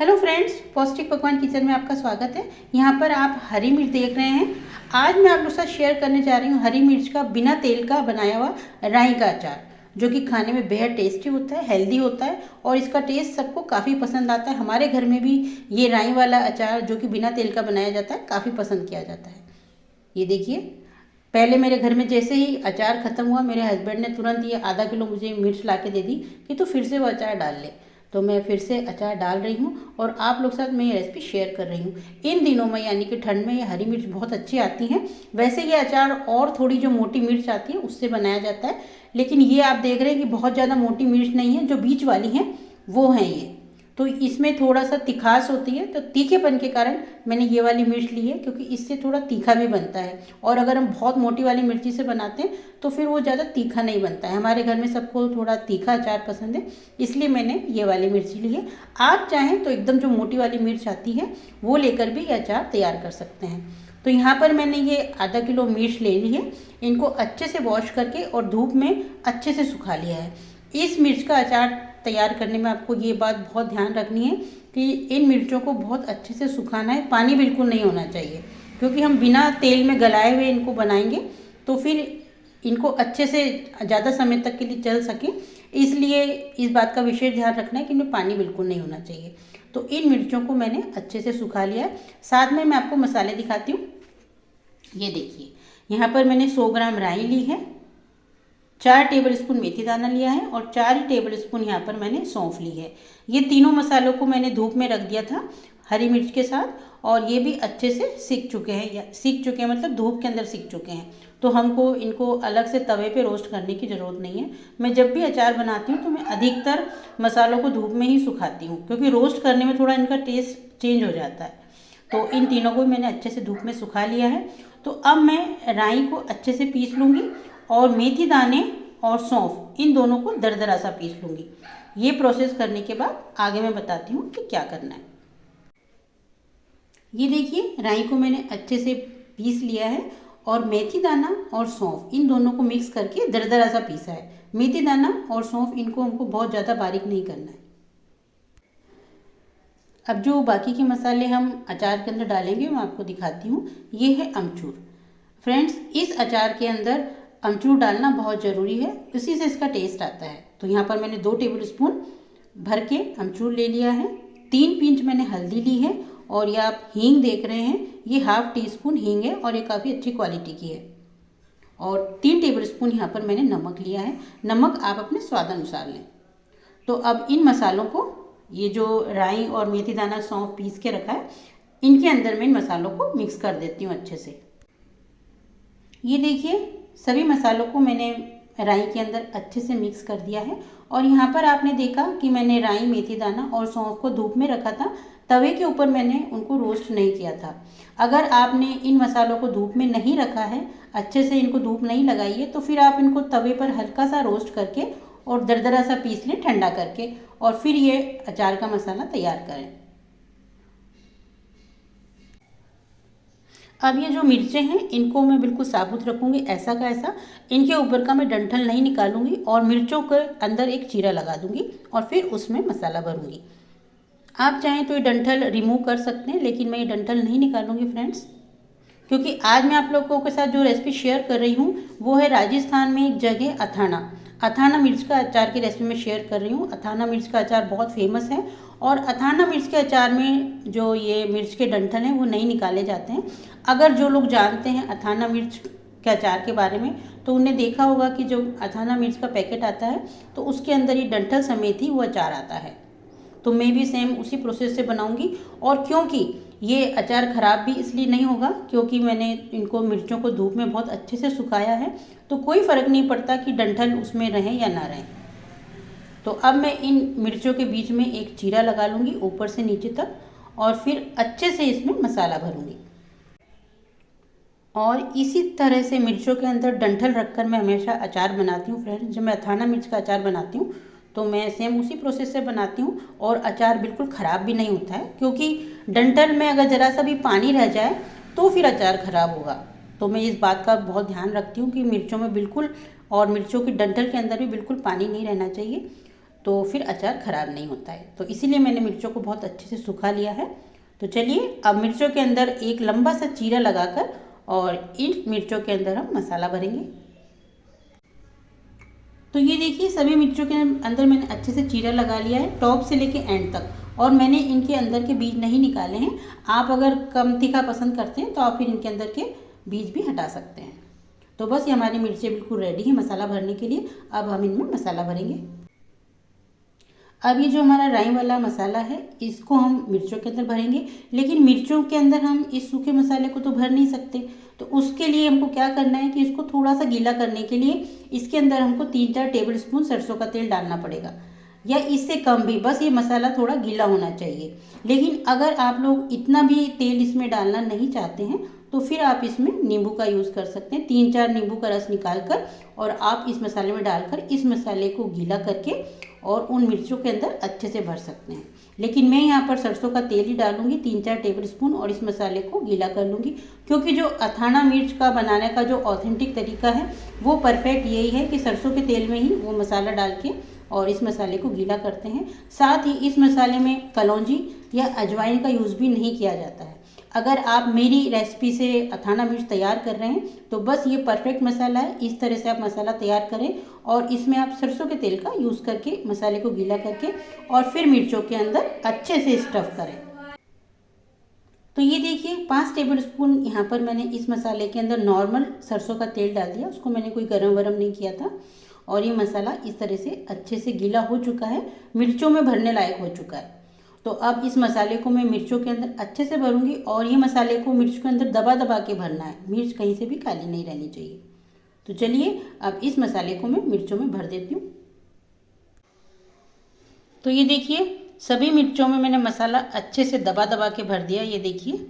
Hello friends, पौष्टिक पकवान kitchen में आपका स्वागत है। यहाँ पर आप हरी मिर्च देख रहे हैं। आज मैं आप लोग के साथ शेयर करने जा रही हूँ हरी मिर्च का बिना तेल का बनाया हुआ राई का अचार, जो कि खाने में बेहद टेस्टी होता है, हेल्दी होता है और इसका टेस्ट सबको काफ़ी पसंद आता है। हमारे घर में भी ये राई वाला अचार जो कि बिना तेल का बनाया जाता है काफ़ी पसंद किया जाता है। ये देखिए, पहले मेरे घर में जैसे ही अचार ख़त्म हुआ, मेरे हस्बैंड ने तुरंत ये आधा किलो मुझे मिर्च ला के दे दी कि तो फिर से वो अचार डाल ले। तो मैं फिर से अचार डाल रही हूँ और आप लोग साथ मैं ये रेसिपी शेयर कर रही हूँ। इन दिनों में यानी कि ठंड में ये हरी मिर्च बहुत अच्छी आती हैं। वैसे ये अचार और थोड़ी जो मोटी मिर्च आती है उससे बनाया जाता है, लेकिन ये आप देख रहे हैं कि बहुत ज़्यादा मोटी मिर्च नहीं है, जो बीच वाली हैं वो हैं ये। तो इसमें थोड़ा सा तिखास होती है, तो तीखेपन के कारण मैंने ये वाली मिर्च ली है, क्योंकि इससे थोड़ा तीखा भी बनता है। और अगर हम बहुत मोटी वाली मिर्ची से बनाते हैं तो फिर वो ज़्यादा तीखा नहीं बनता है। हमारे घर में सबको थोड़ा तीखा अचार पसंद है, इसलिए मैंने ये वाली मिर्ची ली है। आप चाहें तो एकदम जो मोटी वाली मिर्च आती है वो लेकर भी ये अचार तैयार कर सकते हैं। तो यहाँ पर मैंने ये आधा किलो मिर्च ले ली है। इनको अच्छे से वॉश करके और धूप में अच्छे से सुखा लिया है। इस मिर्च का अचार तैयार करने में आपको ये बात बहुत ध्यान रखनी है कि इन मिर्चों को बहुत अच्छे से सुखाना है, पानी बिल्कुल नहीं होना चाहिए, क्योंकि हम बिना तेल में गलाए हुए इनको बनाएंगे तो फिर इनको अच्छे से ज़्यादा समय तक के लिए चल सके। इसलिए इस बात का विशेष ध्यान रखना है कि इनमें पानी बिल्कुल नहीं होना चाहिए। तो इन मिर्चों को मैंने अच्छे से सुखा लिया है। साथ में मैं आपको मसाले दिखाती हूँ। ये देखिए, यहाँ पर मैंने 100 ग्राम राई ली है, 4 टेबल स्पून मेथी दाना लिया है और 4 टेबल स्पून यहाँ पर मैंने सौंफ ली है। ये तीनों मसालों को मैंने धूप में रख दिया था हरी मिर्च के साथ, और ये भी अच्छे से सीख चुके हैं, या सीख चुके हैं मतलब धूप के अंदर सीख चुके हैं। तो हमको इनको अलग से तवे पे रोस्ट करने की ज़रूरत नहीं है। मैं जब भी अचार बनाती हूँ तो मैं अधिकतर मसालों को धूप में ही सुखाती हूँ, क्योंकि रोस्ट करने में थोड़ा इनका टेस्ट चेंज हो जाता है। तो इन तीनों को मैंने अच्छे से धूप में सुखा लिया है। तो अब मैं राई को अच्छे से पीस लूँगी और मेथी दाने और सौंफ इन दोनों को दरदरा सा पीस लूँगी। ये प्रोसेस करने के बाद आगे मैं बताती हूँ कि क्या करना है। ये देखिए, राई को मैंने अच्छे से पीस लिया है और मेथी दाना और सौंफ इन दोनों को मिक्स करके दरदरा सा पीसा है। मेथी दाना और सौंफ इनको हमको बहुत ज़्यादा बारीक नहीं करना है। अब जो बाकी के मसाले हम अचार के अंदर डालेंगे मैं आपको दिखाती हूँ। ये है अमचूर। फ्रेंड्स, इस अचार के अंदर अमचूर डालना बहुत ज़रूरी है, इसी से इसका टेस्ट आता है। तो यहाँ पर मैंने 2 टेबल स्पून भर के अमचूर ले लिया है। 3 पिंच मैंने हल्दी ली है, और ये आप हींग देख रहे हैं, ये ½ टी स्पून हींग है और ये काफ़ी अच्छी क्वालिटी की है। और 3 टेबल स्पून यहाँ पर मैंने नमक लिया है। नमक आप अपने स्वाद अनुसार लें। तो अब इन मसालों को, ये जो राई और मेथी दाना सौंफ पीस के रखा है, इनके अंदर मैं इन मसालों को मिक्स कर देती हूँ अच्छे से। ये देखिए, सभी मसालों को मैंने राई के अंदर अच्छे से मिक्स कर दिया है। और यहाँ पर आपने देखा कि मैंने राई, मेथी दाना और सौंफ को धूप में रखा था, तवे के ऊपर मैंने उनको रोस्ट नहीं किया था। अगर आपने इन मसालों को धूप में नहीं रखा है, अच्छे से इनको धूप नहीं लगाई है, तो फिर आप इनको तवे पर हल्का सा रोस्ट करके और दरदरा सा पीस लें ठंडा करके, और फिर ये अचार का मसाला तैयार करें। अब ये जो मिर्चें हैं इनको मैं बिल्कुल साबुत रखूँगी, ऐसा का ऐसा। इनके ऊपर का मैं डंठल नहीं निकालूंगी और मिर्चों के अंदर एक चीरा लगा दूंगी और फिर उसमें मसाला भरूंगी। आप चाहें तो ये डंठल रिमूव कर सकते हैं, लेकिन मैं ये डंठल नहीं निकालूंगी फ्रेंड्स, क्योंकि आज मैं आप लोगों के साथ जो रेसिपी शेयर कर रही हूँ वो है राजस्थान में एक जगह अथाना। अथाना मिर्च का अचार की रेसिपी मैं शेयर कर रही हूँ। अथाना मिर्च का अचार बहुत फेमस है, और अथाना मिर्च के अचार में जो ये मिर्च के डंठल हैं वो नहीं निकाले जाते हैं। अगर जो लोग जानते हैं अथाना मिर्च के अचार के बारे में, तो उन्हें देखा होगा कि जो अथाना मिर्च का पैकेट आता है तो उसके अंदर ये डंठल समेत ही वो अचार आता है। तो मैं भी सेम उसी प्रोसेस से बनाऊंगी। और क्योंकि ये अचार ख़राब भी इसलिए नहीं होगा क्योंकि मैंने इनको मिर्चों को धूप में बहुत अच्छे से सुखाया है, तो कोई फ़र्क नहीं पड़ता कि डंठल उसमें रहें या ना रहें। तो अब मैं इन मिर्चों के बीच में एक चीरा लगा लूँगी ऊपर से नीचे तक, और फिर अच्छे से इसमें मसाला भरूँगी। और इसी तरह से मिर्चों के अंदर डंठल रखकर मैं हमेशा अचार बनाती हूँ फ्रेंड्स। जब मैं अथाना मिर्च का अचार बनाती हूँ तो मैं सेम उसी प्रोसेस से बनाती हूँ, और अचार बिल्कुल ख़राब भी नहीं होता है, क्योंकि डंठल में अगर ज़रा सा भी पानी रह जाए तो फिर अचार ख़राब होगा। तो मैं इस बात का बहुत ध्यान रखती हूँ कि मिर्चों में बिल्कुल, और मिर्चों की डंठल के अंदर भी बिल्कुल पानी नहीं रहना चाहिए। तो फिर अचार ख़राब नहीं होता है। तो इसीलिए मैंने मिर्चों को बहुत अच्छे से सुखा लिया है। तो चलिए अब मिर्चों के अंदर एक लंबा सा चीरा लगाकर और इन मिर्चों के अंदर हम मसाला भरेंगे। तो ये देखिए सभी मिर्चों के अंदर मैंने अच्छे से चीरा लगा लिया है टॉप से लेके एंड तक, और मैंने इनके अंदर के बीज नहीं निकाले हैं। आप अगर कम तीखा पसंद करते हैं तो आप फिर इनके अंदर के बीज भी हटा सकते हैं। तो बस ये हमारी मिर्चें बिल्कुल रेडी है मसाला भरने के लिए। अब हम इनमें मसाला भरेंगे। अब ये जो हमारा राई वाला मसाला है इसको हम मिर्चों के अंदर भरेंगे, लेकिन मिर्चों के अंदर हम इस सूखे मसाले को तो भर नहीं सकते। तो उसके लिए हमको क्या करना है कि इसको थोड़ा सा गीला करने के लिए इसके अंदर हमको 3-4 टेबल स्पून सरसों का तेल डालना पड़ेगा, या इससे कम भी, बस ये मसाला थोड़ा गीला होना चाहिए। लेकिन अगर आप लोग इतना भी तेल इसमें डालना नहीं चाहते हैं तो फिर आप इसमें नींबू का यूज़ कर सकते हैं। 3-4 नींबू का रस निकाल कर और आप इस मसाले में डालकर इस मसाले को गीला करके और उन मिर्चों के अंदर अच्छे से भर सकते हैं। लेकिन मैं यहाँ पर सरसों का तेल ही डालूंगी 3-4 टेबल स्पून, और इस मसाले को गीला कर लूँगी, क्योंकि जो अथाना मिर्च का बनाने का जो ऑथेंटिक तरीका है वो परफेक्ट यही है कि सरसों के तेल में ही वो मसाला डाल के और इस मसाले को गीला करते हैं। साथ ही इस मसाले में कलौंजी या अजवाइन का यूज़ भी नहीं किया जाता है। अगर आप मेरी रेसिपी से अथाना मिर्च तैयार कर रहे हैं तो बस ये परफेक्ट मसाला है। इस तरह से आप मसाला तैयार करें और इसमें आप सरसों के तेल का यूज़ करके मसाले को गीला करके और फिर मिर्चों के अंदर अच्छे से स्टफ़ करें। तो ये देखिए 5 टेबल स्पून यहाँ पर मैंने इस मसाले के अंदर नॉर्मल सरसों का तेल डाल दिया, उसको मैंने कोई गरम वरम नहीं किया था। और ये मसाला इस तरह से अच्छे से गीला हो चुका है, मिर्चों में भरने लायक हो चुका है। तो अब इस मसाले को मैं मिर्चों के अंदर अच्छे से भरूंगी, और ये मसाले को मिर्च के अंदर दबा दबा के भरना है, मिर्च कहीं से भी खाली नहीं रहनी चाहिए। तो चलिए अब इस मसाले को मैं मिर्चों में भर देती हूँ। तो ये देखिए सभी मिर्चों में मैंने मसाला अच्छे से दबा दबा के भर दिया, ये देखिए।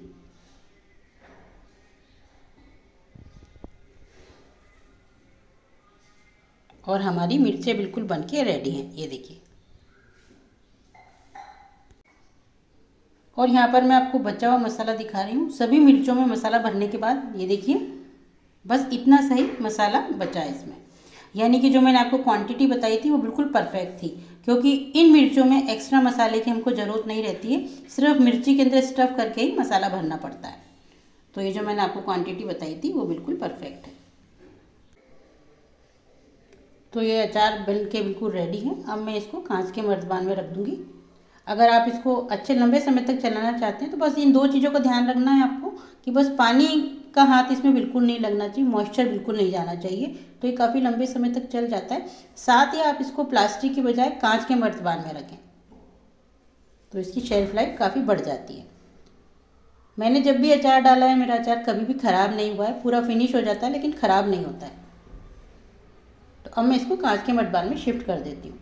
और हमारी मिर्चें बिल्कुल बनके रेडी हैं, ये देखिए। और यहाँ पर मैं आपको बचा हुआ मसाला दिखा रही हूँ। सभी मिर्चों में मसाला भरने के बाद ये देखिए बस इतना सही मसाला बचा है इसमें, यानी कि जो मैंने आपको क्वांटिटी बताई थी वो बिल्कुल परफेक्ट थी, क्योंकि इन मिर्चों में एक्स्ट्रा मसाले की हमको ज़रूरत नहीं रहती है, सिर्फ मिर्ची के अंदर स्टफ़ करके ही मसाला भरना पड़ता है। तो ये जो मैंने आपको क्वांटिटी बताई थी वो बिल्कुल परफेक्ट है। तो ये अचार बन के बिल्कुल रेडी है। अब मैं इसको कांच के मर्तबान में रख दूँगी। अगर आप इसको अच्छे लंबे समय तक चलाना चाहते हैं तो बस इन 2 चीज़ों का ध्यान रखना है आपको कि बस पानी का हाथ इसमें बिल्कुल नहीं लगना चाहिए, मॉइस्चर बिल्कुल नहीं जाना चाहिए, तो ये काफ़ी लंबे समय तक चल जाता है। साथ ही आप इसको प्लास्टिक की बजाय कांच के मर्तबान में रखें तो इसकी शेल्फ लाइफ काफ़ी बढ़ जाती है। मैंने जब भी अचार डाला है मेरा अचार कभी भी ख़राब नहीं हुआ है, पूरा फिनिश हो जाता है लेकिन ख़राब नहीं होता है। तो अब मैं इसको कांच के मर्तबान में शिफ्ट कर देती हूँ।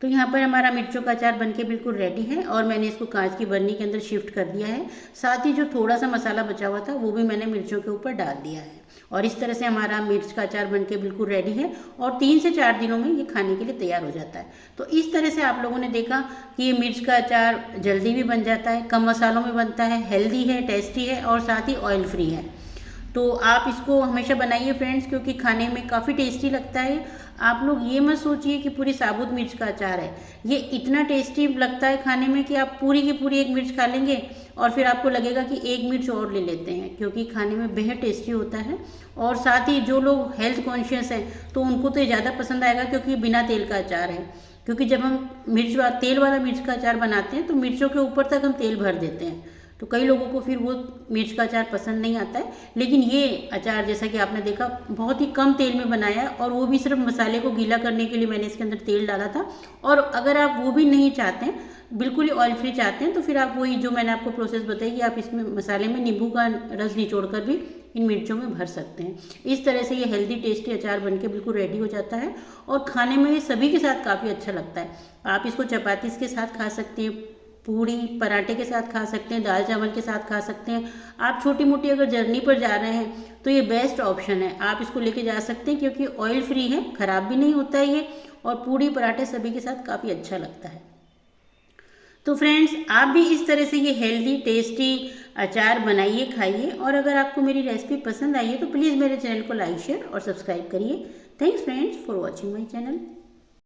तो यहाँ पर हमारा मिर्चों का अचार बनके बिल्कुल रेडी है और मैंने इसको कांच की बर्नी के अंदर शिफ्ट कर दिया है। साथ ही जो थोड़ा सा मसाला बचा हुआ था वो भी मैंने मिर्चों के ऊपर डाल दिया है, और इस तरह से हमारा मिर्च का अचार बनके बिल्कुल रेडी है और 3 से 4 दिनों में ये खाने के लिए तैयार हो जाता है। तो इस तरह से आप लोगों ने देखा कि ये मिर्च का अचार जल्दी भी बन जाता है, कम मसालों में बनता है, हेल्दी है, टेस्टी है और साथ ही ऑयल फ्री है। तो आप इसको हमेशा बनाइए फ्रेंड्स, क्योंकि खाने में काफ़ी टेस्टी लगता है। आप लोग ये मत सोचिए कि पूरी साबुत मिर्च का अचार है, ये इतना टेस्टी लगता है खाने में कि आप पूरी की पूरी एक मिर्च खा लेंगे और फिर आपको लगेगा कि एक मिर्च और ले लेते हैं, क्योंकि खाने में बेहद टेस्टी होता है। और साथ ही जो लोग हेल्थ कॉन्शियस हैं तो उनको तो ज़्यादा पसंद आएगा, क्योंकि बिना तेल का अचार है। क्योंकि जब हम तेल वाला मिर्च का अचार बनाते हैं तो मिर्चों के ऊपर तक हम तेल भर देते हैं, तो कई लोगों को फिर वो मिर्च का अचार पसंद नहीं आता है। लेकिन ये अचार जैसा कि आपने देखा बहुत ही कम तेल में बनाया है, और वो भी सिर्फ मसाले को गीला करने के लिए मैंने इसके अंदर तेल डाला था। और अगर आप वो भी नहीं चाहते हैं, बिल्कुल ही ऑयल फ्री चाहते हैं, तो फिर आप वही जो मैंने आपको प्रोसेस बताई कि आप इसमें मसाले में नींबू का रस निचोड़ कर भी इन मिर्चों में भर सकते हैं। इस तरह से ये हेल्दी टेस्टी अचार बनके बिल्कुल रेडी हो जाता है और खाने में सभी के साथ काफ़ी अच्छा लगता है। आप इसको चपाती के साथ खा सकते हैं, पूड़ी पराठे के साथ खा सकते हैं, दाल चावल के साथ खा सकते हैं। आप छोटी मोटी अगर जर्नी पर जा रहे हैं तो ये बेस्ट ऑप्शन है, आप इसको लेके जा सकते हैं, क्योंकि ऑयल फ्री है, ख़राब भी नहीं होता है ये, और पूड़ी पराठे सभी के साथ काफ़ी अच्छा लगता है। तो फ्रेंड्स आप भी इस तरह से ये हेल्दी टेस्टी अचार बनाइए, खाइए, और अगर आपको मेरी रेसिपी पसंद आई है तो प्लीज़ मेरे चैनल को लाइक शेयर और सब्सक्राइब करिए। Thanks friends for watching my channel.